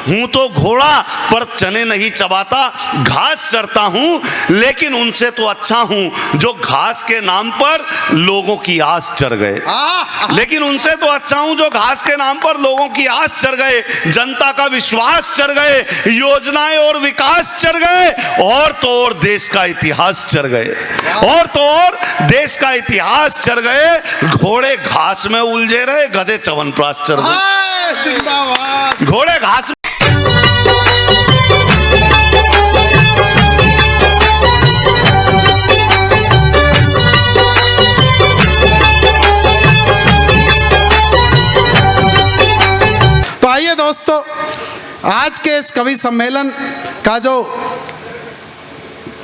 हूं तो घोड़ा पर चने नहीं चबाता, घास चरता हूं लेकिन उनसे तो अच्छा हूं जो घास के नाम पर लोगों की आस चर गए। लेकिन उनसे तो अच्छा हूं जो घास के नाम पर लोगों की आस चर गए, जनता का विश्वास चर गए, योजनाएं और विकास चर गए, और तो और देश का इतिहास चर गए, और तो और देश का इतिहास चर गए। घोड़े घास में उलझे रहे, गधे च्यवनप्राश चर गए। जिंदाबाद। घोड़े घास तो आइए दोस्तों, आज के इस कवि सम्मेलन का जो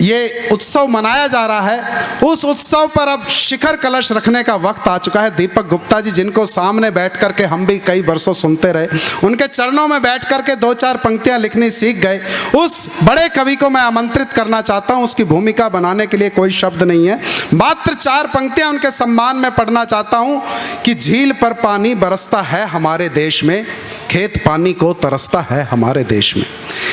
ये उत्सव मनाया जा रहा है, उस उत्सव पर अब शिखर कलश रखने का वक्त आ चुका है। दीपक गुप्ता जी, जिनको सामने बैठ करके हम भी कई वर्षों सुनते रहे, उनके चरणों में बैठ करके 2-4 पंक्तियां लिखनी सीख गए, उस बड़े कवि को मैं आमंत्रित करना चाहता हूं। उसकी भूमिका बनाने के लिए कोई शब्द नहीं है, मात्र 4 पंक्तियां उनके सम्मान में पढ़ना चाहता हूं कि झील पर पानी बरसता है हमारे देश में, खेत पानी को तरसता है हमारे देश में।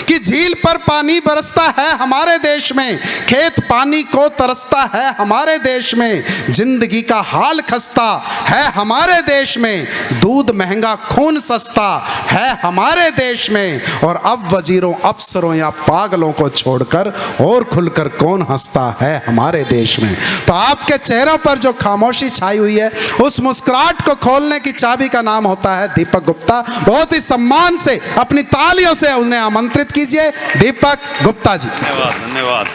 कि झील पर पानी बरसता है हमारे देश में, खेत पानी को तरसता है हमारे देश में, जिंदगी का हाल खस्ता है हमारे देश में, दूध महंगा खून सस्ता है हमारे देश में, और अब वजीरों अफसरों या पागलों को छोड़कर और खुलकर कौन हंसता है हमारे देश में। तो आपके चेहरों पर जो खामोशी छाई हुई है, उस मुस्कुराहट को खोलने की चाबी का नाम होता है दीपक गुप्ता। बहुत ही सम्मान से अपनी तालियों से उन्हें आमंत्रित कीजिए, दीपक गुप्ता जी। धन्यवाद, धन्यवाद।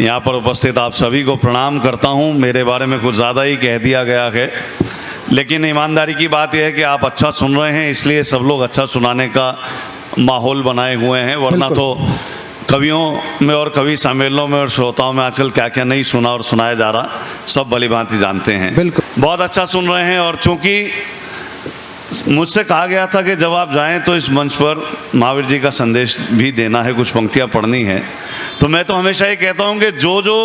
यहाँ पर उपस्थित आप सभी को प्रणाम करता हूँ। मेरे बारे में कुछ ज़्यादा ही कह दिया गया है, लेकिन ईमानदारी की बात यह है कि आप अच्छा सुन रहे हैं, इसलिए सब लोग अच्छा सुनाने का माहौल बनाए हुए हैं। वरना तो कवियों में और कवि सम्मेलनों में और श्रोताओं में आजकल क्या क्या नहीं सुना और सुनाया जा रहा, सब भली भांति जानते हैं। बिल्कुल बहुत अच्छा सुन रहे हैं। और चूंकि मुझसे कहा गया था कि जब आप जाएं तो इस मंच पर महावीर जी का संदेश भी देना है, कुछ पंक्तियां पढ़नी है, तो मैं तो हमेशा ये कहता हूं कि जो जो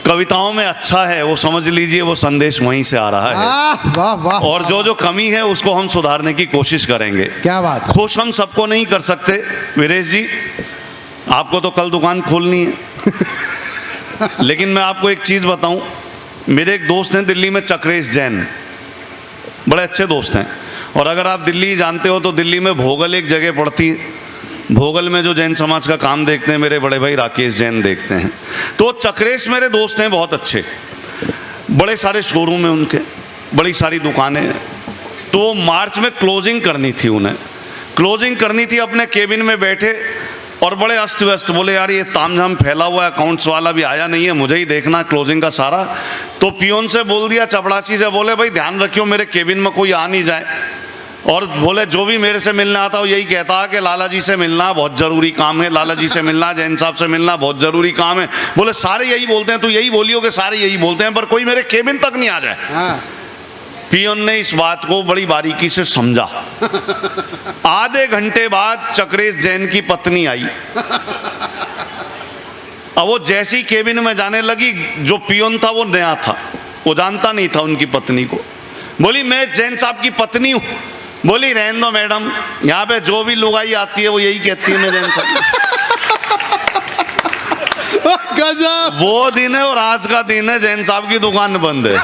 कविताओं में अच्छा है वो समझ लीजिए वो संदेश वहीं से आ रहा है। वाह वाह। और जो जो कमी है उसको हम सुधारने की कोशिश करेंगे। क्या बात। खुश हम सबको नहीं कर सकते। वीरेश जी, आपको तो कल दुकान खोलनी है, लेकिन मैं आपको एक चीज़ बताऊं, मेरे एक दोस्त हैं दिल्ली में, चक्रेश जैन, बड़े अच्छे दोस्त हैं। और अगर आप दिल्ली जानते हो तो दिल्ली में भोगल एक जगह पड़ती, भोगल में जो जैन समाज का काम देखते हैं मेरे बड़े भाई राकेश जैन देखते हैं। तो चक्रेश मेरे दोस्त हैं, बहुत अच्छे, बड़े सारे शोरूम हैं उनके, बड़ी सारी दुकानें हैं। तो मार्च में क्लोजिंग करनी थी, उन्हें क्लोजिंग करनी थी, अपने केबिन में बैठे और बड़े अस्त व्यस्त, बोले यार ये तामझाम फैला हुआ है, अकाउंट्स वाला भी आया नहीं है, मुझे ही देखना क्लोजिंग का सारा। तो पियोन से बोल दिया, चपड़ासी से, बोले भाई ध्यान रखियो मेरे केबिन में कोई आ नहीं जाए। और बोले जो भी मेरे से मिलने आता हो यही कहता है कि लाला जी से मिलना बहुत ज़रूरी काम है, लाला जी से मिलना, जैन साहब से मिलना बहुत ज़रूरी काम है। बोले सारे यही बोलते हैं, तो यही बोलियो कि सारे यही बोलते हैं, पर कोई मेरे केबिन तक नहीं आ जाए। हाँ। पियोन ने इस बात को बड़ी बारीकी से समझा। आधे घंटे बाद चक्रेश जैन की पत्नी आई। अब वो जैसी केबिन में जाने लगी, जो पियोन था वो नया था, वो जानता नहीं था उनकी पत्नी को। बोली मैं जैन साहब की पत्नी हूँ। बोली रहने दो मैडम, यहाँ पे जो भी लुगाई आती है वो यही कहती है मैं जैन साहब। गजब। वो दिन है और आज का दिन है, जैन साहब की दुकान बंद है।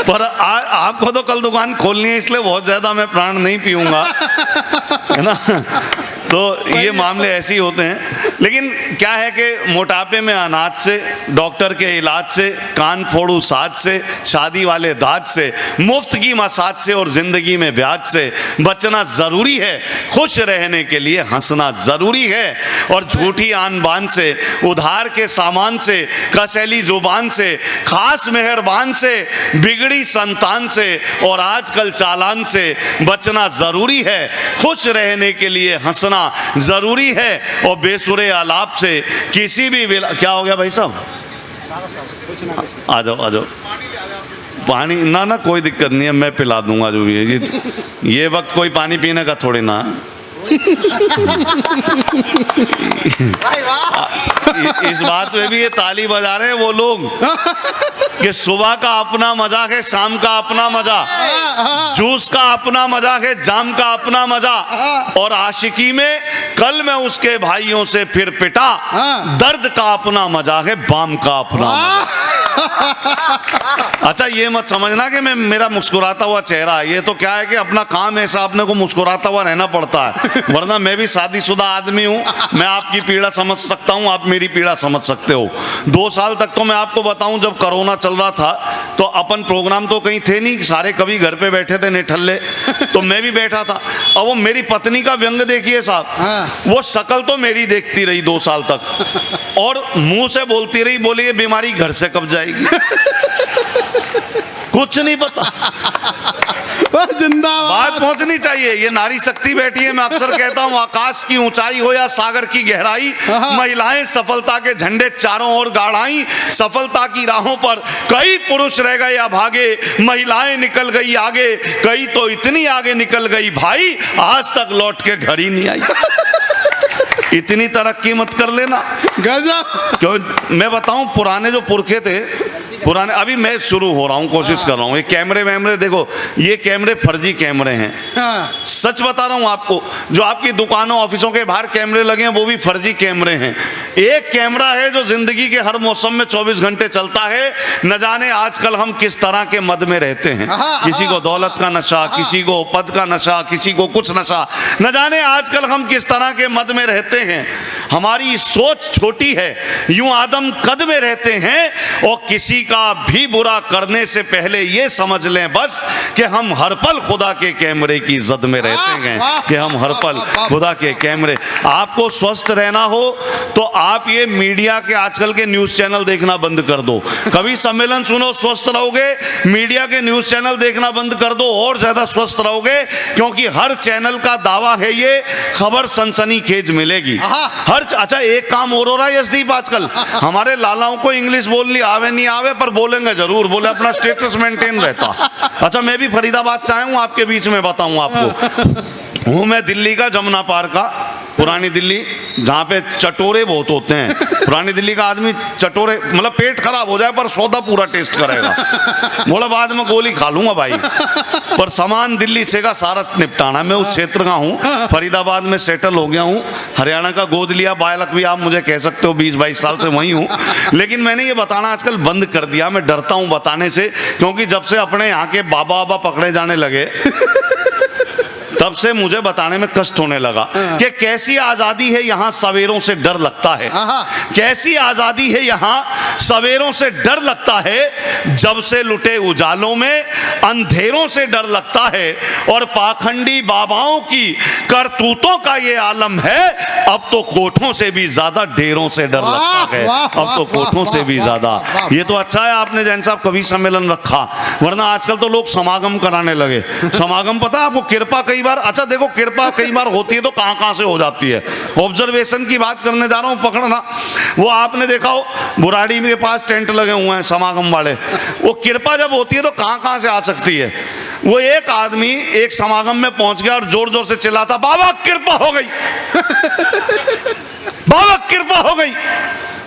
पर आपको तो कल दुकान खोलनी है, इसलिए बहुत ज्यादा मैं प्राण नहीं पीऊंगा, है ना। तो ये मामले ऐसे ही होते हैं। लेकिन क्या है कि मोटापे में अनाज से, डॉक्टर के इलाज से, कान फोड़ू साज से, शादी वाले दाज से, मुफ्त की मसाज से और जिंदगी में ब्याज से बचना जरूरी है। खुश रहने के लिए हंसना जरूरी है। और झूठी आन बान से, उधार के सामान से, कसैली जुबान से, खास मेहरबान से, बिगड़ी संतान से और आजकल चालान से बचना जरूरी है। खुश रहने के लिए हंसना जरूरी है और बेसुरे आलाप से किसी भी क्या हो गया भाई साहब, आ जाओ आ जाओ, पानी ना कोई दिक्कत नहीं है, मैं पिला दूंगा जो भी है। ये वक्त कोई पानी पीने का थोड़ी ना, इस बात में भी ये ताली बजा रहे हैं वो लोग कि सुबह का अपना मजाक है, शाम का अपना मजा, जूस का अपना मजाक है, जाम का अपना मजा, और आशिकी में कल मैं उसके भाइयों से फिर पिटा, दर्द का अपना मजाक है, बाम का अपना मजा। अच्छा ये मत समझना कि मैं मेरा मुस्कुराता हुआ चेहरा, ये तो क्या है कि अपना काम ऐसा अपने को मुस्कुराता हुआ रहना पड़ता है, वरना मैं भी शादीशुदा आदमी हूँ, मैं आपकी पीड़ा समझ सकता हूँ, आप मेरी पीड़ा समझ सकते हो। 2 साल तक तो मैं आपको बताऊं जब कोरोना चल रहा था तो अपन प्रोग्राम तो कहीं थे नहीं, सारे कभी घर पे बैठे थे निठल्ले, तो मैं भी बैठा था। अब वो मेरी पत्नी का व्यंग देखिए साहब, वो शक्ल तो मेरी देखती रही 2 साल तक और मुंह से बोलती रही, बोली ये बीमारी घर से कब जाएगी। कुछ नहीं पता, जिंदाबाद। बात पहुंचनी चाहिए। ये नारी शक्ति बैठी है। मैं अक्सर कहता हूं आकाश की ऊंचाई हो या सागर की गहराई, महिलाएं सफलता के झंडे चारों ओर गाड़ाई। सफलता की राहों पर कई पुरुष रह गए अभागे, महिलाएं निकल गई आगे, कई तो इतनी आगे निकल गई भाई आज तक लौट के घर ही नहीं आई। इतनी तरक्की मत कर लेना। गजब। क्यों मैं बताऊं, पुराने जो पुरखे थे, पुराने, अभी मैं शुरू हो रहा हूं, कोशिश कर रहा हूं। ये कैमरे वैमरे देखो, ये कैमरे फर्जी कैमरे हैं। सच बता रहा हूं आपको, जो आपकी दुकानों ऑफिसों के बाहर कैमरे लगे हैं वो भी फर्जी कैमरे हैं। एक कैमरा है जो जिंदगी के हर मौसम में 24 घंटे चलता है। न जाने आजकल हम किस तरह के मद में रहते हैं, किसी को दौलत का नशा, किसी को पद का नशा, किसी को कुछ नशा, न जाने आजकल हम किस तरह के मद में रहते हैं। हमारी सोच छोटी है, यूं आदम कद में रहते हैं और किसी का भी बुरा करने से पहले ये समझ लें बस कि हम हर पल खुदा के कैमरे की जद में रहते हैं, कि हम हर पल खुदा के कैमरे। आपको स्वस्थ रहना हो तो आप ये मीडिया के आजकल के न्यूज चैनल देखना बंद कर दो। कभी सम्मेलन सुनो स्वस्थ रहोगे, मीडिया के न्यूज चैनल देखना बंद कर दो और ज्यादा स्वस्थ रहोगे, क्योंकि हर चैनल का दावा है ये खबर सनसनीखेज मिलेगी। हर अच्छा एक काम और हो रहा है यशदीप आजकल, हमारे लालाओं को इंग्लिश बोलनी आवे नहीं आवे पर बोलेंगे जरूर, बोले अपना स्टेटस मेंटेन रहता। अच्छा मैं भी फरीदाबाद से आया हूँ, आपके बीच में बताऊँ आपको, हूँ मैं दिल्ली का जमुना पार का, पुरानी दिल्ली जहाँ पे चटोरे बहुत होते हैं। पुरानी दिल्ली का आदमी चटोरे मतलब पेट खराब हो जाए पर सौदा पूरा टेस्ट करेगा, बोला बाद में गोली खा लूंगा भाई, पर सामान दिल्ली से का सारा निपटाना। मैं उस क्षेत्र का हूँ, फरीदाबाद में सेटल हो गया हूँ, हरियाणा का गोद लिया, बायलक भी आप मुझे कह सकते हो, 20-22 साल से वहीं हूँ। लेकिन मैंने ये बताना आजकल बंद कर दिया, मैं डरता हूँ बताने से, क्योंकि जब से अपने यहाँ के बाबा बाबा पकड़े जाने लगे तब से मुझे बताने में कष्ट होने लगा कि कैसी आजादी है यहाँ सवेरों से डर लगता है, कैसी आजादी है यहाँ सवेरों से डर लगता है, जब से लुटे उजालों में अंधेरों से डर लगता है, और पाखंडी बाबाओं की करतूतों का ये आलम है, अब तो कोठों से भी ज्यादा डेरों से डर लगता है, अब तो कोठों से भी ज्यादा। ये तो अच्छा है आपने जैन साहब कभी सम्मेलन रखा, वरना आजकल तो लोग समागम कराने लगे। समागम पता है आपको, कृपा कई बार, अच्छा देखो कृपा कई बार होती है तो कहां कहां से हो जाती है। ऑब्जर्वेशन की बात करने जा रहा हूं, पकड़ना। वो आपने देखा हो बुराड़ी के पास टेंट लगे हुए हैं समागम वाले, वो कृपा जब होती है तो कहां कहां से आ सकती है। वो एक आदमी एक समागम में पहुंच गया और जोर जोर से चिल्लाता, बाबा कृपा हो गई बाबा कृपा हो गई।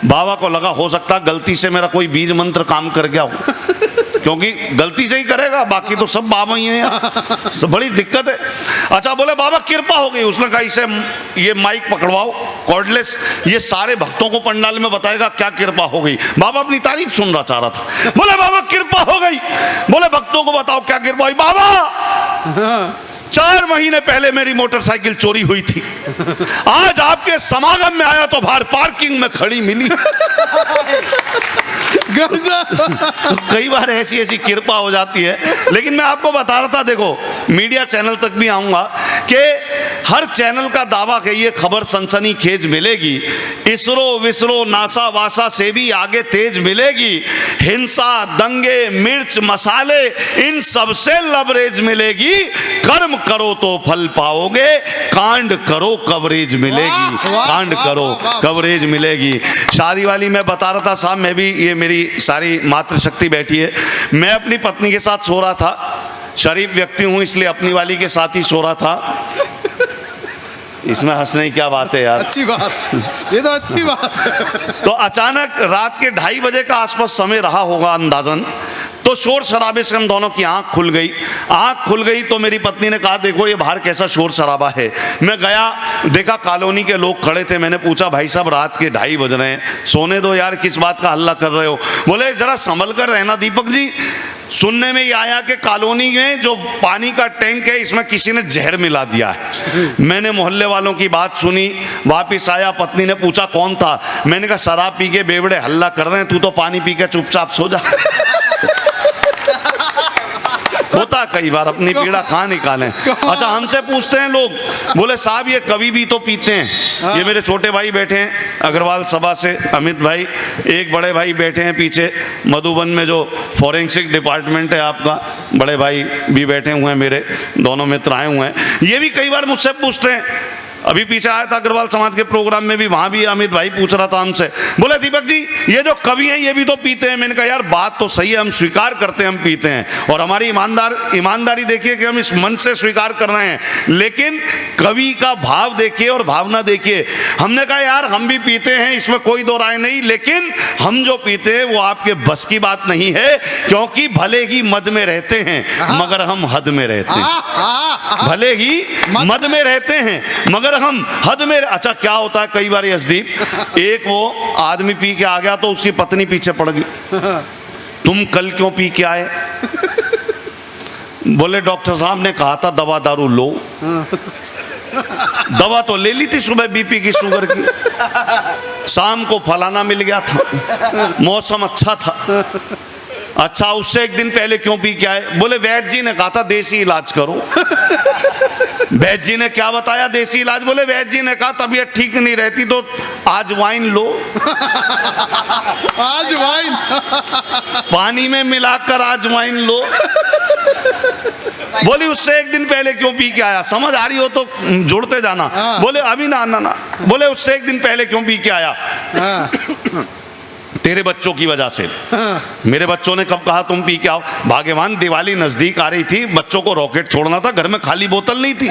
बाबा को लगा हो सकता गलती से मेरा कोई बीज मंत्र काम कर गया हो, क्योंकि गलती से ही करेगा, बाकी तो सब बाबा ही हैं, सब बड़ी दिक्कत है। अच्छा बोले बाबा कृपा हो गई, उसने कहा इसे ये माइक पकड़वाओ कॉर्डलेस, ये सारे भक्तों को पंडाल में बताएगा क्या कृपा हो गई। बाबा अपनी तारीफ सुनना चाह रहा था, बोले बाबा कृपा हो गई, बोले भक्तों को बताओ क्या कृपा हुई। बाबा 4 महीने पहले मेरी मोटरसाइकिल चोरी हुई थी, आज आपके समागम में आया तो बाहर पार्किंग में खड़ी मिली। तो कई बार ऐसी ऐसी कृपा हो जाती है। लेकिन मैं आपको बता रहा था, देखो मीडिया चैनल तक भी आऊंगा कि हर चैनल का दावा है ये खबर सनसनीखेज मिलेगी, इसरो विसरो नासा वासा से भी आगे तेज मिलेगी, हिंसा दंगे मिर्च मसाले इन सब से लवरेज मिलेगी, कर्म करो तो फल पाओगे, कांड करो कवरेज मिलेगी, कांड करो कवरेज मिलेगी। शादी वाली मैं बता रहा था साहब, मैं भी, ये मेरी सारी मातृशक्ति बैठी है, मैं अपनी पत्नी के साथ सो रहा था, शरीफ व्यक्ति हूं इसलिए अपनी वाली के साथ ही सो रहा था। इसमें हंसने की क्या बात है यार। अच्छी बात, ये तो अच्छी बात है। तो अचानक रात के 2:30 बजे का आसपास समय रहा होगा अंदाजन, तो शोर शराबे से हम दोनों की आंख खुल गई। आंख खुल गई तो मेरी पत्नी ने कहा देखो ये बाहर कैसा शोर शराबा है। मैं गया, देखा कॉलोनी के लोग खड़े थे। मैंने पूछा भाई साहब रात के 2:30 बज रहे हैं, सोने दो यार, किस बात का हल्ला कर रहे हो। बोले जरा संभल कर रहना दीपक जी, सुनने में ये आया कि कॉलोनी में जो पानी का टैंक है इसमें किसी ने जहर मिला दिया है। मैंने मोहल्ले वालों की बात सुनी, वापिस आया, पत्नी ने पूछा कौन था। मैंने कहा शराब पी के बेवड़े हल्ला कर रहे हैं, तू तो पानी पी के चुपचाप सो जा। होता कई बार, अपनी पीड़ा कहाँ निकालें। अच्छा हमसे पूछते हैं लोग, बोले साहब ये कभी भी तो पीते हैं। ये मेरे छोटे भाई बैठे हैं अग्रवाल सभा से, अमित भाई, एक बड़े भाई बैठे हैं पीछे मधुबन में जो फॉरेंसिक डिपार्टमेंट है आपका, बड़े भाई भी बैठे हुए हैं मेरे, दोनों मित्र आए हुए हैं। ये भी कई बार मुझसे पूछते हैं, अभी पीछे आया था अग्रवाल समाज के प्रोग्राम में भी, वहां भी अमित भाई पूछ रहा था हमसे, बोले दीपक जी ये जो कवि हैं ये भी तो पीते हैं। मैंने कहा यार बात तो सही है, हम स्वीकार करते हैं हम पीते हैं, और हमारी ईमानदारी देखिए कि हम इस मन से स्वीकार कर रहे हैं, लेकिन कवि का भाव देखिए और भावना देखिए। हमने कहा यार हम भी पीते हैं, इसमें कोई दो राय नहीं, लेकिन हम जो पीते हैं वो आपके बस की बात नहीं है, क्योंकि भले ही मद में रहते हैं मगर हम हद में रहते हैं। भले ही मद में रहते हैं मगर हम हद में। अच्छा क्या होता है कई बार यशदीप, एक वो आदमी पी के आ गया तो उसकी पत्नी पीछे पड़ गई, तुम कल क्यों पी के आए। बोले डॉक्टर साहब ने कहा था दवा दारू लो। दवा तो ले ली थी सुबह बीपी की, शुगर की, शाम को फलाना मिल गया था, मौसम अच्छा था। अच्छा उससे एक दिन पहले क्यों पी के आए। बोले वैद्य जी ने कहा था देसी इलाज करो। वैद्य जी ने क्या बताया देसी इलाज। बोले वैद्य जी ने कहा तबीयत ठीक नहीं रहती तो आज वाइन लो। आज वाइन पानी में मिलाकर आज वाइन लो। बोली उससे एक दिन पहले क्यों पी के आया। समझ आ रही हो तो जुड़ते जाना। बोले अभी ना। बोले उससे एक दिन पहले क्यों पी के आया। तेरे बच्चों की वजह से। मेरे बच्चों ने कब कहा तुम पी के आओ। भाग्यवान दिवाली नजदीक आ रही थी, बच्चों को रॉकेट छोड़ना था, घर में खाली बोतल नहीं थी।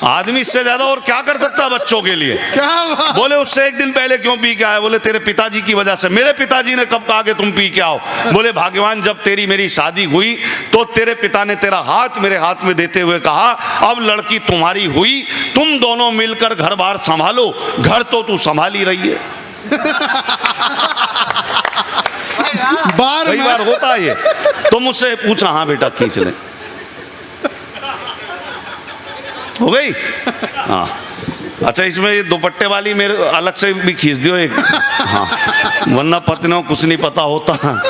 आदमी इससे ज्यादा और क्या कर सकता है बच्चों के लिए। क्या बोले उससे एक दिन पहले क्यों पी के आए। बोले तेरे पिताजी की वजह से। मेरे पिताजी ने कब कहा कि तुम पी के आओ। बोले भाग्यवान जब तेरी मेरी शादी हुई तो तेरे पिता ने तेरा हाथ मेरे हाथ में देते हुए कहा अब लड़की तुम्हारी हुई, तुम दोनों मिलकर घर बार संभालो, घर तो तू संभाल ही रही है। कई बार होता है ये। तो मुझसे पूछा हाँ बेटा खींच ले, हो गई। हाँ अच्छा इसमें ये दुपट्टे वाली मेरे अलग से भी खींच दियो एक। हाँ वरना पत्नियों कुछ नहीं पता होता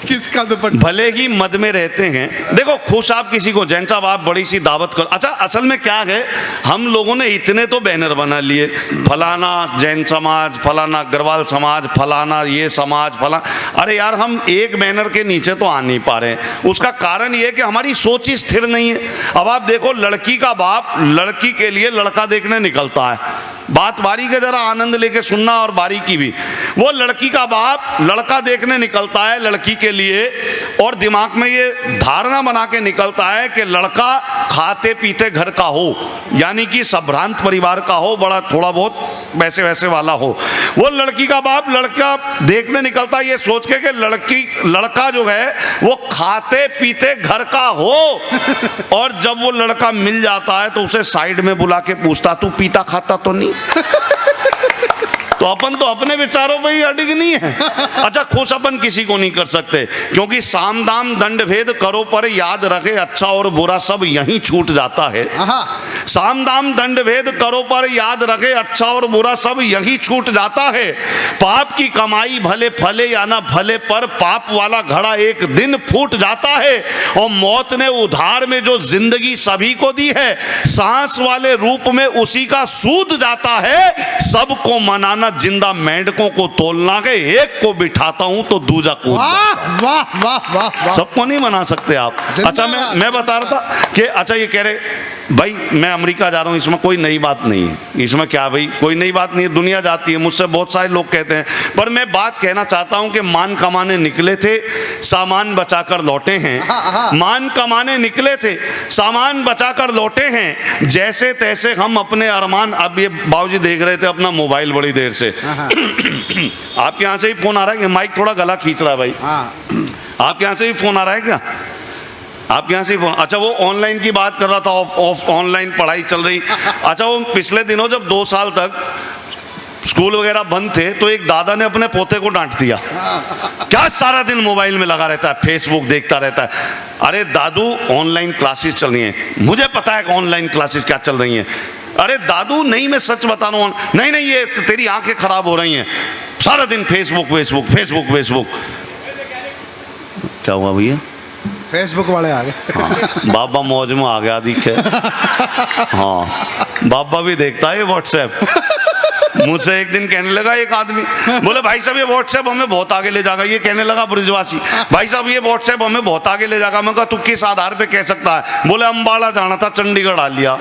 किसका दुपट्टा। भले ही मद में रहते हैं। देखो खुश आप किसी को, जैन साहब आप बड़ी सी दावत कर। अच्छा असल में क्या है, हम लोगों ने इतने तो बैनर बना लिए, फलाना जैन समाज, फलाना अग्रवाल समाज, फलाना ये समाज, फलाना। अरे यार हम एक बैनर के नीचे तो आ नहीं पा रहे। उसका कारण ये कि हमारी सोच ही स्थिर नहीं है। अब आप देखो लड़की का बाप लड़की के लिए लड़का देखने निकलता है। बात बारी के जरा आनंद लेके सुनना और बारीकी भी। वो लड़की का बाप लड़का देखने निकलता है लड़की के लिए, और दिमाग में ये धारणा बना के निकलता है कि लड़का खाते पीते घर का हो, यानी कि संभ्रांत परिवार का हो, बड़ा थोड़ा बहुत वैसे वैसे वाला हो। वो लड़की का बाप लड़का देखने निकलता है ये सोच के कि लड़का जो है वो खाते पीते घर का हो। और जब वो लड़का मिल जाता है तो उसे साइड में बुला के पूछता तू पीता खाता तो नहीं। तो अपन तो अपने विचारों पे ही अडिग नहीं है। अच्छा खुश अपन किसी को नहीं कर सकते, क्योंकि साम दाम दंड भेद करो पर याद रखे अच्छा और बुरा सब यहीं छूट जाता है। साम दाम दंड भेद करो पर याद रखे अच्छा और बुरा सब यहीं छूट जाता है। पाप की कमाई भले फले या ना भले, पर पाप वाला घड़ा एक दिन फूट जाता है। और मौत ने उधार में जो जिंदगी सभी को दी है, सांस वाले रूप में उसी का सूद जाता है। सबको मनाना जिंदा मेंढकों को तोलना के, एक को बिठाता हूं तो दूजा को। वाह वाह वाह वाह। सबको नहीं मना सकते आप। अच्छा मैं बता रहा था कि अच्छा ये कह रहे भाई मैं अमेरिका जा रहा हूँ, इसमें कोई नई बात नहीं है, इसमें क्या भाई कोई नई बात नहीं है, दुनिया जाती है, मुझसे बहुत सारे लोग कहते हैं। पर मैं बात कहना चाहता हूँ कि मान कमाने निकले थे, सामान बचाकर लौटे हैं। मान कमाने निकले थे, सामान बचाकर लौटे हैं, जैसे तैसे हम अपने अरमान। अब ये बाबूजी देख रहे थे अपना मोबाइल बड़ी देर से। आपके यहाँ से ही फोन आ रहा है? माइक थोड़ा गला खींच रहा है भाई। आपके यहाँ से ही फोन आ रहा है क्या? आपके यहाँ से ही फोन? अच्छा, वो ऑनलाइन की बात कर रहा था, ऑनलाइन पढ़ाई चल रही। अच्छा, वो पिछले दिनों जब 2 साल तक स्कूल वगैरह बंद थे तो एक दादा ने अपने पोते को डांट दिया, क्या सारा दिन मोबाइल में लगा रहता है, फेसबुक देखता रहता है। अरे दादू, ऑनलाइन क्लासेस चल रही हैं, मुझे पता है कि ऑनलाइन क्लासेस क्या चल रही हैं। अरे दादू नहीं, मैं सच बता रहा हूँ, नहीं नहीं ये तेरी आंखें खराब हो रही हैं, सारा दिन फेसबुक फेसबुक फेसबुक फेसबुक। क्या हुआ भैया? फेसबुक वाले आ गए। हाँ, बाबा मौज में आ गया दिखे। हाँ, बाबा भी देखता है व्हाट्सएप। मुझसे एक दिन कहने लगा एक आदमी, बोले भाई साहब ये व्हाट्सएप हमें बहुत आगे ले जाएगा। ये कहने लगा ब्रिजवासी, भाई साहब ये व्हाट्सएप हमें बहुत आगे ले जाएगा। मैं कहा तू किस आधार पे कह सकता है? बोले अम्बाला जाना था, चंडीगढ़ आ लिया।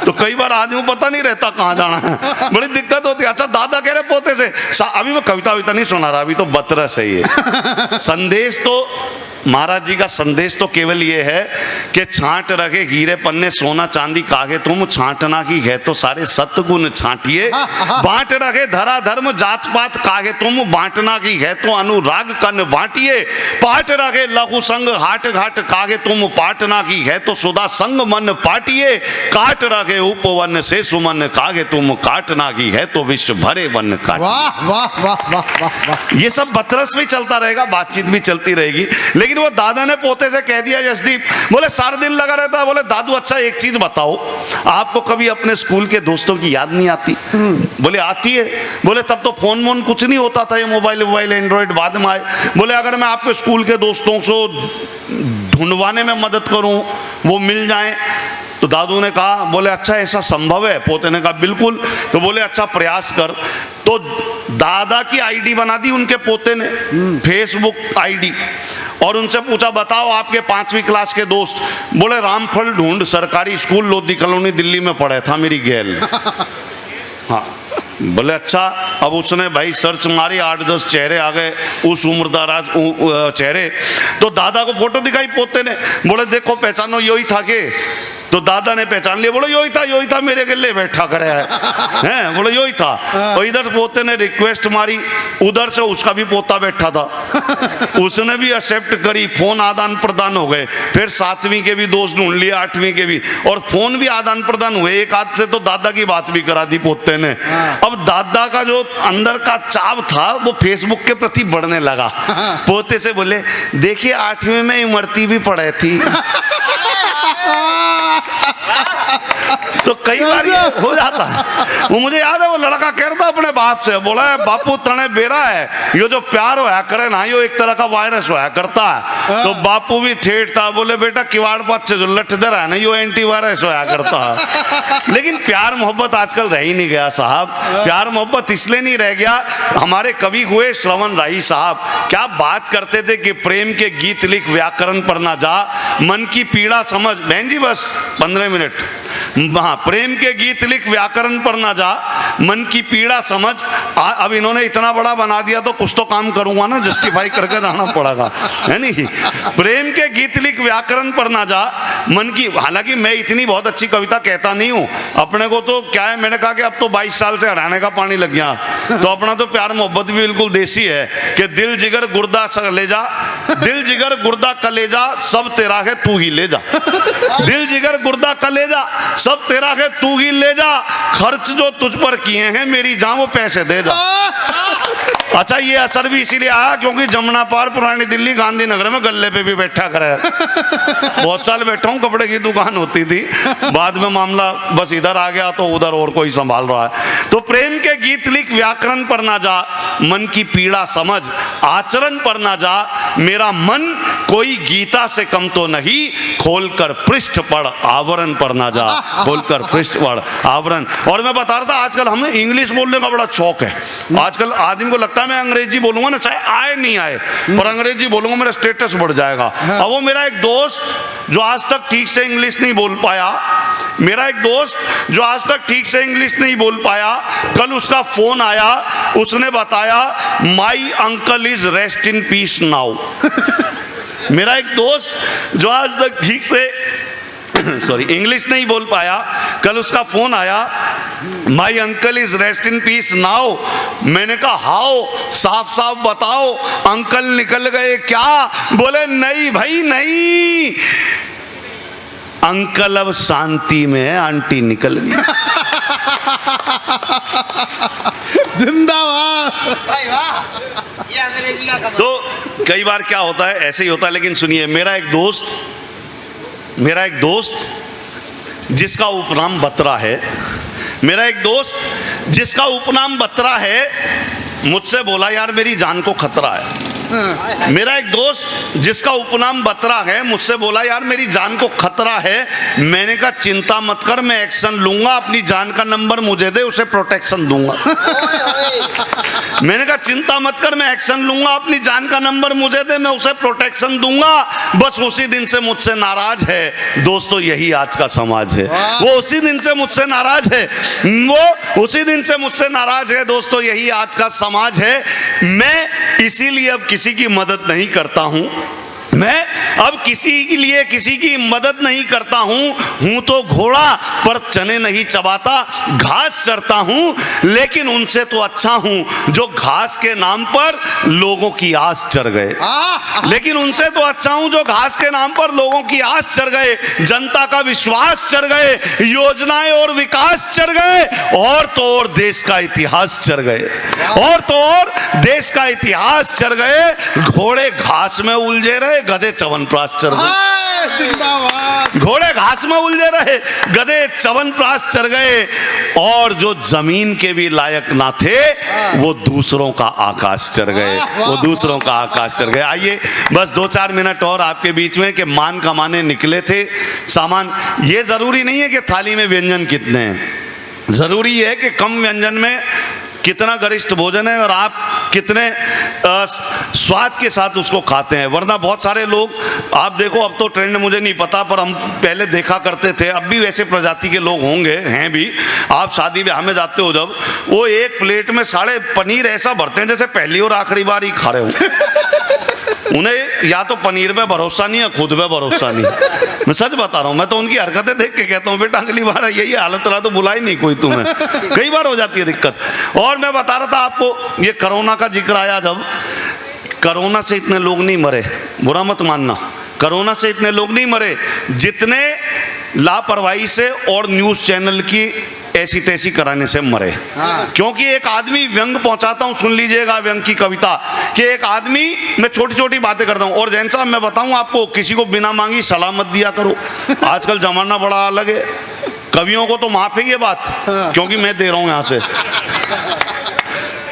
तो कई बार आदमी को पता नहीं रहता कहाँ जाना है, बड़ी दिक्कत होती है। अच्छा, दादा कह रहे पोते से, अभी मैं कविता विता नहीं सुना रहा, अभी तो बतरस है ये। संदेश तो महाराज जी का संदेश तो केवल ये है कि छांट रखे हीरे पन्ने सोना चांदी कागे तुम, छांटना की है तो सारे सतगुण छांटिए। बांट रखे धरा धर्म जात पात कागे तुम, बांटना की है तो अनुराग कन बांटिए। पाट रखे लघु संग हाट घाट कागे तुम, पाटना की है तो सुधा संग मन पाटिए। काट रखे उपवन से सुमन कागे तुम, काटना की है तो विश्व भरे वन काट। वाह वाह वाह वाह वाह वाह। ये सब बतरस भी चलता रहेगा, बातचीत भी चलती रहेगी। लेकिन वो दादा ने पोते से कह दिया, यशदीप बोले सारा दिन लगा रहता है। बोले दादू अच्छा एक चीज बताओ, आपको कभी अपने स्कूल के दोस्तों की याद नहीं आती? बोले आती है। बोले तब तो फोन वोन कुछ नहीं होता था, ये मोबाइल एंड्रॉइड बाद में आए। बोले अगर मैं आपके स्कूल के दोस्तों को ढूंढवाने में मदद करूं, वो मिल जाएं? तो दादू ने कहा, बोले अच्छा ऐसा संभव है? पोते ने कहा बिल्कुल। तो बोले अच्छा प्रयास कर। तो दादा की आईडी बना दी उनके पोते ने, फेसबुक आईडी, और उनसे पूछा बताओ आपके 5वीं क्लास के दोस्त। बोले रामफल ढूंढ, सरकारी स्कूल लोधी कॉलोनी दिल्ली में पढ़ा था मेरी गैल। हाँ, बोले अच्छा। अब उसने भाई सर्च मारी, 8-10 चेहरे आ गए उस उम्रदराज चेहरे। तो दादा को फोटो दिखाई पोते ने, बोले देखो पहचानो यही था के? तो दादा ने पहचान लिया, बोले यही था मेरे गले बैठा करे हैं। बोले यही था। और इधर पोते ने रिक्वेस्ट मारी, उधर से उसका भी पोता बैठा था, उसने भी एक्सेप्ट करी, फोन आदान प्रदान हो गए। फिर 7वीं के भी दोस्त ढूंढ लिए, 8वीं के भी, और फोन भी आदान प्रदान हुए। एक हाथ से तो दादा की बात भी करा दी पोते ने। अब दादा का जो अंदर का चाव था वो फेसबुक के प्रति बढ़ने लगा। पोते से बोले देखिए 8वीं में इमरती भी पढ़े थी। तो कई बार ये हो जाता है। वो मुझे याद है, वो लड़का कह रहा था अपने बाप से, बोला है बापू तने बेरा है, ये जो प्यार होया करे ना, ये एक तरह का वायरस होया करता है। तो बापू भी ठेठ था, बोले बेटा किवाड़ पात से जो लठदर है ना, ये एंटीवायरस होया करता है। लेकिन प्यार मोहब्बत आजकल रह ही नहीं गया साहब। प्यार मोहब्बत इसलिए नहीं रह गया, हमारे कवि हुए श्रवण राही साहब क्या बात करते थे कि प्रेम के गीत लिख व्याकरण पर ना जा, मन की पीड़ा समझ। बहन जी बस 15 मिनट। हाँ, प्रेम के गीत लिख व्याकरण पर ना जा, मन की पीड़ा समझ। अब इन्होंने इतना बड़ा बना दिया तो कुछ तो काम करूंगा ना, जस्टिफाई करके जाना पड़ेगा, है नहीं? प्रेम के गीत लिख व्याकरण पर ना जा, मन की। हालांकि मैं इतनी बहुत अच्छी कविता कहता नहीं हूँ, अपने को तो क्या है, मैंने कहा कि अब तो 22 साल से हराने का पानी लग गया, तो अपना तो प्यार मोहब्बत भी बिल्कुल देसी है कि दिल जिगर गुर्दा कलेजा, दिल जिगर गुर्दा कलेजा सब तेरा है तू ही ले जा। दिल जिगर गुर्दा कलेजा सब तेरा है तू ही ले जा, खर्च जो तुझ पर किए हैं मेरी जान वो पैसे दे जा। अच्छा, ये असर भी इसीलिए आया क्योंकि जमुना पार पुरानी दिल्ली गांधीनगर में गल्ले पे भी बैठा करे। बहुत साल बैठा हूँ, कपड़े की दुकान होती थी, बाद में मामला बस इधर आ गया तो उधर और कोई संभाल रहा है। तो प्रेम के गीत लिख व्याकरण पर ना जा, मन की पीड़ा समझ, आचरण पर ना जा, मेरा मन कोई गीता से कम तो नहीं, खोलकर पृष्ठ पढ़ आवरण पर ना जा, खोलकर पृष्ठ पढ़ आवरण। और मैं बता रहा था आजकल हमें इंग्लिश बोलने का बड़ा शौक है। आजकल आदमी को लगता है मैं अंग्रेजी बोलूंगा ना, चाहे आए नहीं आए, पर अंग्रेजी बोलूंगा मेरा स्टेटस बढ़ जाएगा। अब वो मेरा एक दोस्त जो आज तक ठीक से इंग्लिश नहीं बोल पाया, कल उसका फोन आया, उसने बताया my uncle is rest in peace now. मेरा एक दोस्त जो आज तक ठीक से इंग्लिश नहीं बोल पाया, कल उसका फोन आया, my uncle is rest in peace now. मैंने कहा हाउ, साफ साफ बताओ, अंकल निकल गए क्या? बोले नहीं भाई नहीं, अंकल अब शांति में है, आंटी निकल गई। जिंदाबाद भाई वाह, ये अंग्रेजी का कमाल। तो कई बार क्या होता है, ऐसे ही होता है। लेकिन सुनिए, मेरा एक दोस्त जिसका उपनाम बत्रा है, मुझसे बोला यार मेरी जान को खतरा है। मेरा एक दोस्त जिसका उपनाम बत्रा है मुझसे बोला यार मेरी जान को खतरा है। मैंने कहा चिंता मत कर, मैं एक्शन लूंगा, अपनी जान का नंबर मुझे दे, उसे प्रोटेक्शन दूंगा। मैंने कहा चिंता मत कर, मैं एक्शन लूंगा, अपनी जान का नंबर मुझे दे, मैं उसे प्रोटेक्शन दूंगा। बस उसी दिन से मुझसे नाराज है। दोस्तों यही आज का समाज है, वो उसी दिन से मुझसे नाराज है। दोस्तों यही आज का समाज है। मैं इसीलिए अब किसी की मदद नहीं करता हूं, हूं तो घोड़ा पर चने नहीं चबाता, घास चरता हूं, लेकिन उनसे तो अच्छा हूं जो घास के नाम पर लोगों की आस चर गए। जनता का विश्वास चर गए, योजनाएं और विकास चर गए, और तो और देश का इतिहास चर गए। घोड़े घास में उलझे रहे, गधे च्यवनप्राश चर गए। जिंदाबाद। घोड़े घास में उलझे रहे, गधे च्यवनप्राश चर गए, और जो जमीन के भी लायक ना थे वो दूसरों का आकाश चर गए। आइए बस 2-4 मिनट और आपके बीच में कि मान कमाने निकले थे सामान। ये जरूरी नहीं है कि थाली में व्यंजन कितने हैं, जरूरी है कि कम व्यंजन में कितना गरिष्ठ भोजन है और आप कितने स्वाद के साथ उसको खाते हैं। वरना बहुत सारे लोग, आप देखो अब तो ट्रेंड मुझे नहीं पता, पर हम पहले देखा करते थे, अब भी वैसे प्रजाति के लोग होंगे, हैं भी। आप शादी ब्याह में जाते हो जब, वो एक प्लेट में सारे पनीर ऐसा भरते हैं जैसे पहली और आखिरी बार ही खा रहे हो। उन्हें या तो पनीर पे भरोसा नहीं है, खुद पे भरोसा नहीं। मैं सच बता रहा हूँ, मैं तो उनकी हरकतें देख के कहता हूँ बेटा अगली बार यही हालत रहा तो बुलाई नहीं कोई तुम्हें। कई बार हो जाती है दिक्कत। और मैं बता रहा था आपको, ये कोरोना का जिक्र आया जब, कोरोना से इतने लोग नहीं मरे, बुरा मत मानना, कोरोना से इतने लोग नहीं मरे जितने लापरवाही से और न्यूज़ चैनल की ऐसी तैसी कराने से मरे। क्योंकि एक आदमी, व्यंग पहुंचाता हूं, सुन लीजिएगा व्यंग की कविता, कि एक आदमी, मैं छोटी छोटी बातें करता हूं। और जैन साहब मैं बताऊं आपको, किसी को बिना मांगी सलाह मत दिया करो, आजकल जमाना बड़ा अलग है। कवियों को तो माफ है ये बात, क्योंकि मैं दे रहा हूं यहां से।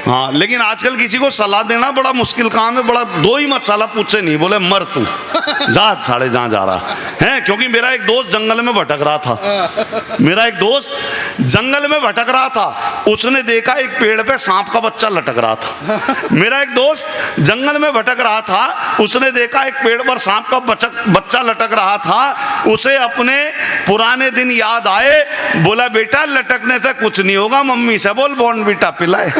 हाँ, लेकिन आजकल किसी को सलाह देना बड़ा मुश्किल काम है। बड़ा दो ही मत साला पूछे नहीं, बोले मर तू जा साढ़े जहाँ जा रहा है। क्योंकि मेरा एक दोस्त जंगल में भटक रहा था, उसने देखा एक पेड़ पे सांप का बच्चा लटक रहा था। मेरा एक दोस्त जंगल में भटक रहा था, उसने देखा एक पेड़ पर सांप का बच्चा लटक रहा था। उसे अपने पुराने दिन याद आए, बोला बेटा लटकने से कुछ नहीं होगा, मम्मी से बोल बॉर्नवीटा पिलाए।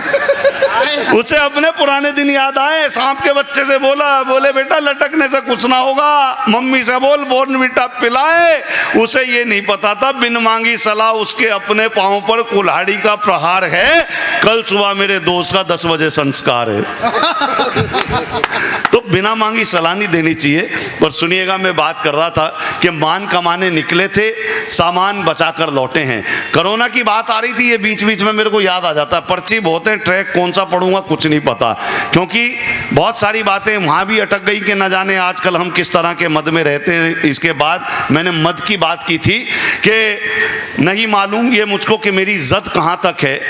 उसे अपने पुराने दिन याद आए, सांप के बच्चे से बोले बेटा लटकने से कुछ ना होगा, मम्मी से बोल बॉर्नवीटा पिलाए। उसे ये नहीं पता था बिन मांगी सलाह उसके अपने पांव पर कुल्हाड़ी का प्रहार है। कल सुबह मेरे दोस्त का 10 बजे संस्कार है। तो बिना मांगी सलाह नहीं देनी चाहिए। पर सुनिएगा, मैं बात कर रहा था कि मान कमाने निकले थे, सामान बचाकर लौटे हैं। कोरोना की बात आ रही थी, ये बीच बीच में मेरे को याद आ जाता है। पर्ची बहुत है, ट्रैक कौन सा पढ़ूंगा कुछ नहीं पता, क्योंकि बहुत सारी बातें वहाँ भी अटक गई कि न जाने आजकल हम किस तरह के मद में रहते हैं। इसके बाद मैंने मद की बात की थी कि नहीं मालूम ये मुझको कि मेरी इज्जत कहाँ तक है।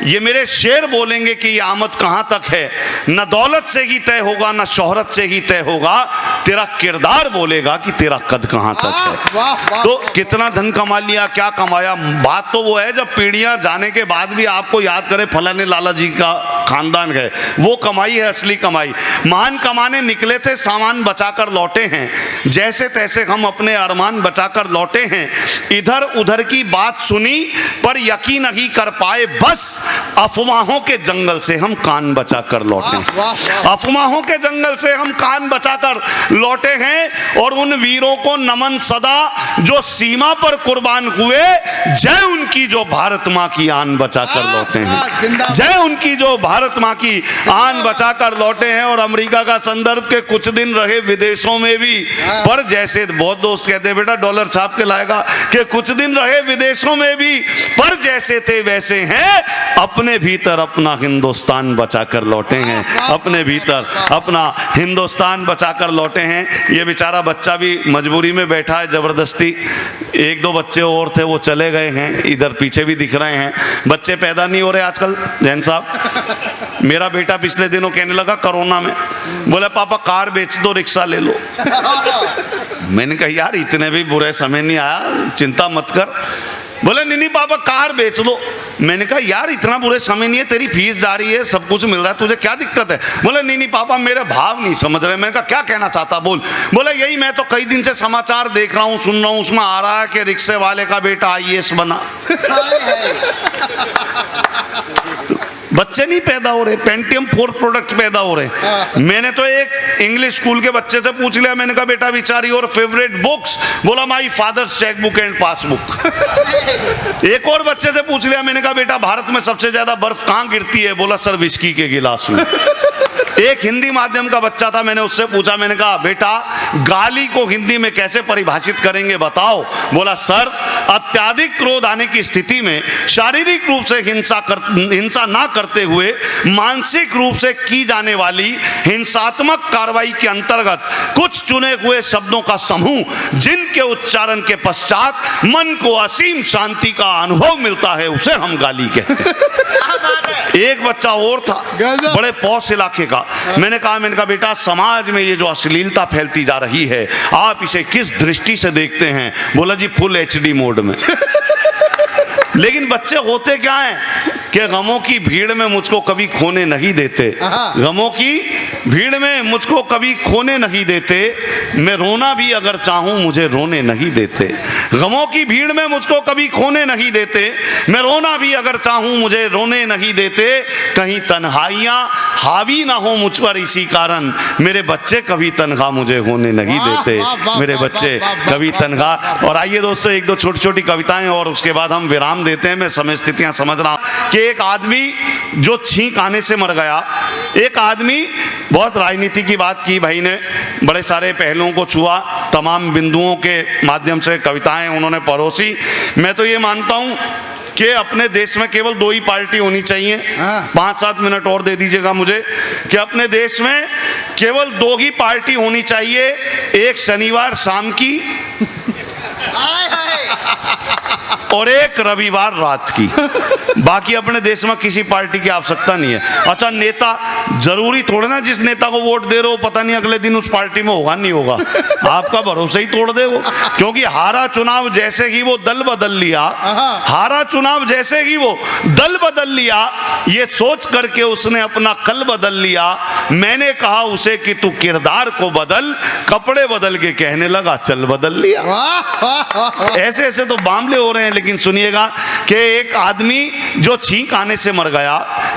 ये मेरे शेर बोलेंगे कि ये आमद कहाँ तक है। न दौलत से ही तय होगा, न शोहरत से ही तय होगा, तेरा किरदार बोलेगा कि तेरा कद कहाँ तक है। वाह, वाह, तो कितना धन कमा लिया, क्या कमाया। बात तो वो है जब पीढ़ियां जाने के बाद भी आपको याद करे फलाने लाला जी का खानदान है, वो कमाई है असली कमाई। महान कमाने निकले थे, सामान बचाकर लौटे हैं, जैसे तैसे हम अपने अरमान बचाकर लौटे हैं। इधर उधर की बात सुनी पर यकीन नहीं कर पाए, बस अफवाहों के जंगल से हम कान बचाकर लौटे। अफवाहों के जंगल से हम कान बचाकर लौटे हैं और उन वीरों को नमन सदा जो सीमा पर कुर्बान हुए। जय उनकी जो भारत माँ की आन बचाकर लौटे हैं, जय उनकी जो भारत माँ की आन बचाकर लौटे हैं। और अमेरिका का संदर्भ के कुछ दिन रहे विदेशों में भी, पर जैसे बहुत दोस्त कहते हैं बेटा डॉलर छाप के लाएगा, कि कुछ दिन रहे विदेशों में भी, पर जैसे थे वैसे हैं, अपने भीतर अपना हिंदुस्तान बचाकर लौटे हैं, अपने भीतर अपना हिंदुस्तान बचाकर लौटे हैं। ये बेचारा बच्चा भी मजबूरी में बैठा है जबरदस्ती। एक दो बच्चे और थे वो चले गए हैं, इधर पीछे भी दिख रहे हैं। बच्चे पैदा नहीं हो रहे आजकल जैन साहब। मेरा बेटा पिछले दिनों कहने लगा कोरोना में, बोले पापा कार बेच दो, रिक्शा ले लो। मैंने कहा यार इतने भी बुरे समय नहीं आया, चिंता मत कर। बोले नहीं पापा कार बेच दो। मैंने कहा यार इतना बुरे समय नहीं है, तेरी फीस जारी है, सब कुछ मिल रहा है, तुझे क्या दिक्कत है। बोले नहीं पापा मेरे भाव नहीं समझ रहे। मैंने कहा क्या कहना चाहता बोल। बोले यही मैं तो कई दिन से समाचार देख रहा हूँ, सुन रहा हूँ, उसमें आ रहा है कि रिक्शे वाले का बेटा IAS बना। बच्चे नहीं पैदा हो रहे, पेंटियम 4 प्रोडक्ट पैदा हो रहे। मैंने तो एक इंग्लिश स्कूल के बच्चे से पूछ लिया, मैंने कहा बेटा विचारी और फेवरेट बुक्स, बोला my father's chequebook and passbook. एक और बच्चे से पूछ लिया, मैंने कहा बेटा भारत में सबसे ज्यादा बर्फ कहाँ गिरती है, बोला सर विस्की के गिलास में। एक हिंदी माध्यम का बच्चा था, मैंने उससे पूछा, मैंने कहा बेटा गाली को हिंदी में कैसे परिभाषित करेंगे बताओ। बोला सर अत्याधिक क्रोध आने की स्थिति में शारीरिक रूप से हिंसा ना करते हुए मानसिक रूप से की जाने वाली हिंसात्मक कार्रवाई के अंतर्गत कुछ चुने हुए शब्दों का समूह जिनके उच्चारण के पश्चात मन को असीम शांति का अनुभव मिलता है, उसे हम गाली कहते हैं। एक बच्चा और था बड़े पौष इलाके का, मैंने कहा बेटा समाज में ये जो अश्लीलता फैलती जा रही है आप इसे किस दृष्टि से देखते हैं। बोला जी फुल HD मोड में। लेकिन बच्चे होते क्या हैं कि गमों की भीड़ में मुझको कभी खोने नहीं देते, गमों की भीड़ में मुझको कभी खोने नहीं देते, मैं रोना भी अगर चाहूं मुझे रोने नहीं देते। गमों की भीड़ में मुझको कभी खोने नहीं देते, मैं रोना भी अगर चाहूं मुझे रोने नहीं देते। कहीं तन्हाइयां हावी ना हो मुझ पर, इसी कारण मेरे बच्चे कभी तनख्वाह मुझे होने नहीं देते, मेरे बच्चे कभी तनख्वाह। और आइए दोस्तों एक दो छोटी छोटी कविताएं और उसके बाद हम विराम देते हैं। मैं समय स्थितियां समझ रहा हूं कि एक आदमी जो छींक आने से मर गया, एक आदमी, बहुत राजनीति की बात की भाई ने, बड़े सारे पहलुओं को छुआ, तमाम बिंदुओं के माध्यम से कविताएं उन्होंने परोसी। मैं तो ये मानता हूं कि अपने देश में केवल 2 ही पार्टी होनी चाहिए। 5-7 मिनट और दे दीजिएगा मुझे, कि अपने देश में केवल 2 ही पार्टी होनी चाहिए, एक शनिवार शाम की और एक रविवार रात की। बाकी अपने देश में किसी पार्टी की आवश्यकता नहीं है। अच्छा नेता जरूरी थोड़े ना, जिस नेता को वोट दे रहे हो पता नहीं अगले दिन उस पार्टी में होगा नहीं होगा, आपका भरोसा ही तोड़ दे वो। क्योंकि हारा चुनाव जैसे ही वो दल बदल लिया, हारा चुनाव जैसे ही वो दल बदल लिया, ये सोच करके उसने अपना कल बदल लिया। मैंने कहा उसे कि तू किरदार को बदल, कपड़े बदल के कहने लगा चल बदल लिया। ऐसे ऐसे तो मामले हो रहे हैं। लेकिन सुनिएगा कि एक आदमी जो छींक आने से मर गया,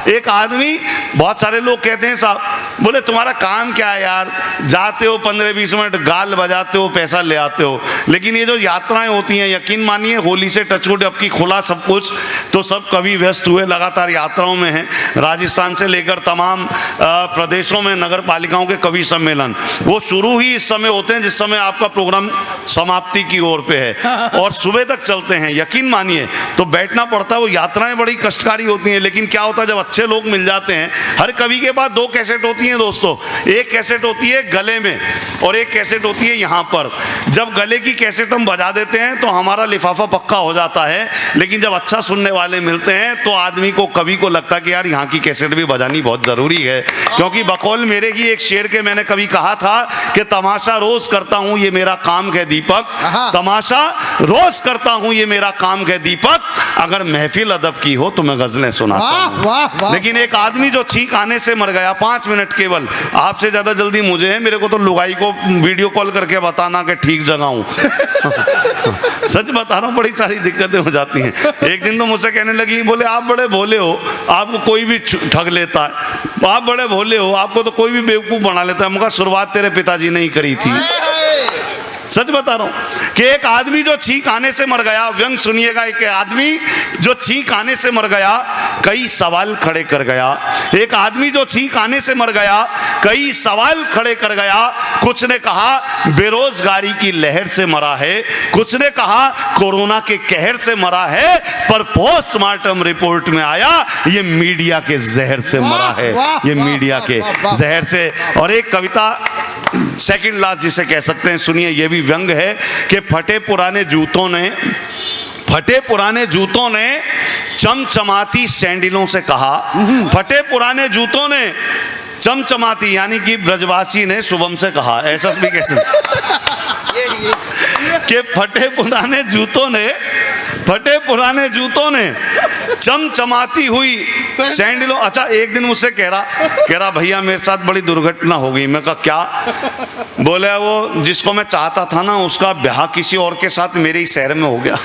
एक आदमी, बहुत सारे लोग कहते हैं साहब, बोले तुम्हारा काम क्या है यार, जाते हो 15-20 मिनट गाल बजाते हो, पैसा ले आते हो। लेकिन ये जो यात्राएं होती हैं, यकीन मानिए होली से टचवुड अब की खुला सब कुछ, तो सब कभी व्यस्त हुए लगातार यात्राओं में हैं। राजस्थान से लेकर तमाम प्रदेशों में नगर पालिकाओं के कवि सम्मेलन वो शुरू ही इस समय होते हैं जिस समय आपका प्रोग्राम समाप्ति की ओर पे है, और सुबह तक चलते हैं। यकीन मानिए तो बैठना पड़ता है, वो यात्राएं बड़ी कष्टकारी होती हैं। लेकिन क्या होता है जब अच्छे लोग मिल जाते हैं, हर कवि के पास 2 कैसेट होती हैं, हैं दोस्तों, एक कैसेट होती है गले में और एक कैसेट होती है यहाँ पर। जब गले की कैसेट हम बजा देते हैं तो हमारा लिफाफा पक्का हो जाता है, लेकिन जब अच्छा सुनने वाले मिलते हैं तो आदमी को कभी को लगता है कि यार यहाँ की कैसेट भी बजानी बहुत ज़रूरी है। क्योंकि बकौल मेरे ही एक शेर के मैंने कभी कहा था कि तमाशा रोज करता हूँ ये मेरा काम है दीपक, तमाशा रोज करता हूँ ये मेरा काम है दीपक, अगर महफिल अदब की हो तो मैं गजलें सुनाता हूँ। लेकिन एक आदमी जो छींक आने से मर गया, 5 मिनट केवल, आपसे ज्यादा जल्दी मुझे है, मेरे को तो लुगाई को वीडियो कॉल करके बताना कि ठीक जगह हूँ। सच बता रहा हूँ, बड़ी सारी दिक्कतें हो जाती हैं। एक दिन तो मुझसे कहने लगी, बोले आप बड़े भोले हो, आपको कोई भी ठग लेता है, आप बड़े भोले हो, आपको तो कोई भी बेवकूफ बना लेता है। मुझे शुरुआत तेरे पिताजी ने ही करी थी। सच बता रहा हूं कि एक आदमी जो छींक आने से मर गया, व्यंग सुनिएगा, एक आदमी जो छींक आने से मर गया कई सवाल खड़े कर गया। एक आदमी जो छींक आने से मर गया कई सवाल खड़े कर गया। कुछ ने कहा बेरोजगारी की लहर से मरा है, कुछ ने कहा कोरोना के कहर से मरा है, पर पोस्टमार्टम रिपोर्ट में आया ये मीडिया के जहर से मरा है, ये मीडिया के जहर से। और एक कविता सेकंड लास्ट जिसे कह सकते हैं, सुनिए, ये भी व्यंग है कि फटे पुराने जूतों ने चमचमाती सैंडलों से कहा, फटे पुराने जूतों ने चमचमाती यानी कि ब्रजवासी ने शुभम से कहा, ऐसा भी कहते हैं कि फटे पुराने जूतों ने चमचमाती हुई सैंडलों। अच्छा, एक दिन मुझसे कह रहा भैया मेरे साथ बड़ी दुर्घटना हो गई। मैं कहा क्या? बोले वो जिसको मैं चाहता था ना उसका ब्याह किसी और के साथ मेरे ही शहर में हो गया।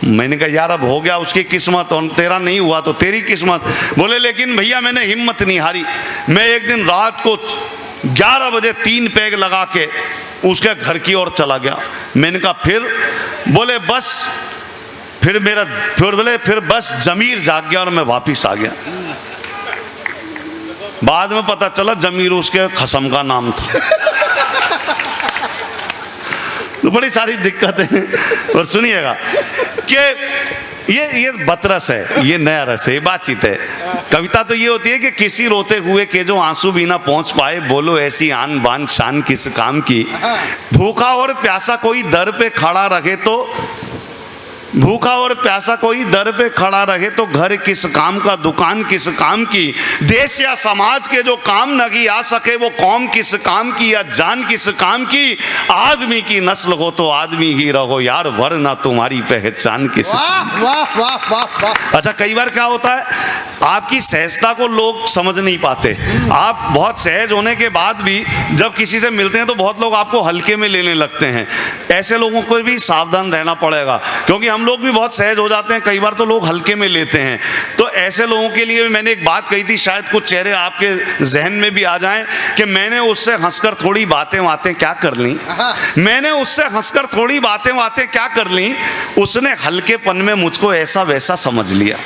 मैंने कहा यार अब हो गया उसकी किस्मत, और तेरा नहीं हुआ तो तेरी किस्मत। बोले लेकिन भैया मैंने हिम्मत नहीं हारी, मैं एक दिन रात को 11 बजे 3 पैग लगा के उसके घर की ओर चला गया। मैंने कहा फिर? बोले बस फिर बस जमीर जाग गया और मैं वापिस आ गया। बाद में पता चला जमीर उसके खसम का नाम था। तो बड़ी सारी दिक्कतें हैं। और सुनिएगा कि ये बतरस है, ये नया रस है, ये बातचीत है। कविता तो ये होती है कि किसी रोते हुए के जो आंसू भी ना पहुंच पाए, बोलो ऐसी आन बान शान किस काम की। भूखा और प्यासा कोई दर पे खड़ा रहे तो घर किस काम का, दुकान किस काम की। देश या समाज के जो काम नहीं आ सके वो कौम किस काम की, या जान किस काम की। आदमी की नस्ल हो तो आदमी ही रहो यार, वरना तुम्हारी पहचान किस। वाह। अच्छा, कई बार क्या होता है आपकी सहजता को लोग समझ नहीं पाते। आप बहुत सहज होने के बाद भी जब किसी से मिलते हैं तो बहुत लोग आपको हल्के में लेने लगते हैं। ऐसे लोगों को भी सावधान रहना पड़ेगा, क्योंकि हम लोग भी बहुत सहज हो जाते हैं, कई बार तो लोग हल्के में लेते हैं। तो ऐसे लोगों के लिए मैंने एक बात कही थी, शायद कुछ चेहरे आपके जहन में भी आ जाएं, कि मैंने उससे हंसकर थोड़ी बातें क्या कर ली। मैंने उससे हंसकर थोड़ी बातें क्या कर ली, उसने हल्केपन में मुझको ऐसा वैसा समझ लिया।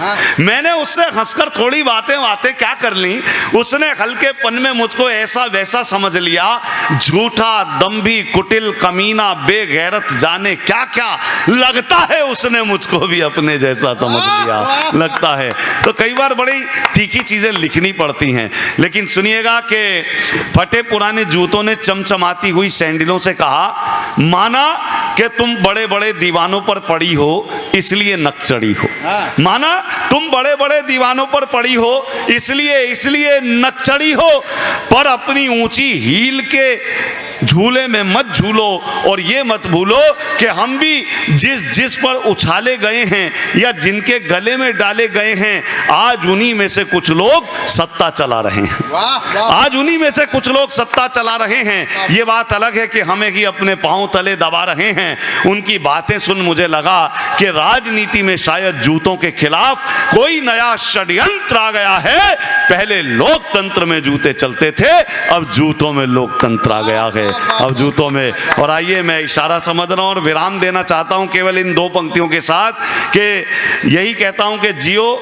मैंने उससे हंसकर थोड़ी बातें क्या कर ली, उसने हल्केपन में मुझको ऐसा वैसा समझ लिया। झूठा, दंभी, कुटिल, कमीना, बेगैरत, जाने क्या क्या, लगता है उसने मुझको भी अपने जैसा समझ लिया, लगता है। तो कई बार बड़ी तीखी चीजें लिखनी पड़ती हैं। लेकिन सुनिएगा कि फटे पुराने जूतों ने चमचमाती हुई सैंडलों से कहा, माना कि तुम बड़े बड़े दीवानों पर पड़ी हो इसलिए नक चढ़ी हो। माना तुम बड़े बड़े दीवानों पर पड़ी हो इसलिए नक चढ़ी हो, पर अपनी ऊंची हील के झूले में मत झूलो, और ये मत भूलो कि हम भी जिस पर उछाले गए हैं या जिनके गले में डाले गए हैं, आज उन्हीं में से कुछ लोग सत्ता चला रहे हैं। आज उन्हीं में से कुछ लोग सत्ता चला रहे हैं। ये बात अलग है कि हमें ही अपने पांव तले दबा रहे हैं। उनकी बातें सुन मुझे लगा कि राजनीति में शायद जूतों के खिलाफ कोई नया षड्यंत्र आ गया है। पहले लोकतंत्र में जूते चलते थे, अब जूतों में लोकतंत्र आ गया है, अब जूतों में। और आइए मैं इशारा समझ रहा हूं और विराम देना चाहता हूं केवल इन 2 पंक्तियों के साथ, कि यही कहता हूं कि जियो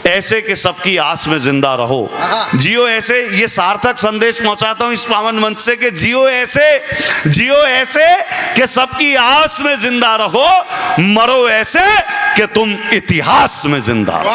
ऐसे कि सबकी आस में जिंदा रहो। जियो ऐसे, ये सार्थक संदेश पहुंचाता हूं इस पावन मंच से, कि जियो ऐसे कि सबकी आस में जिंदा रहो, मरो ऐसे कि तुम इतिहास में जिंदा रहो।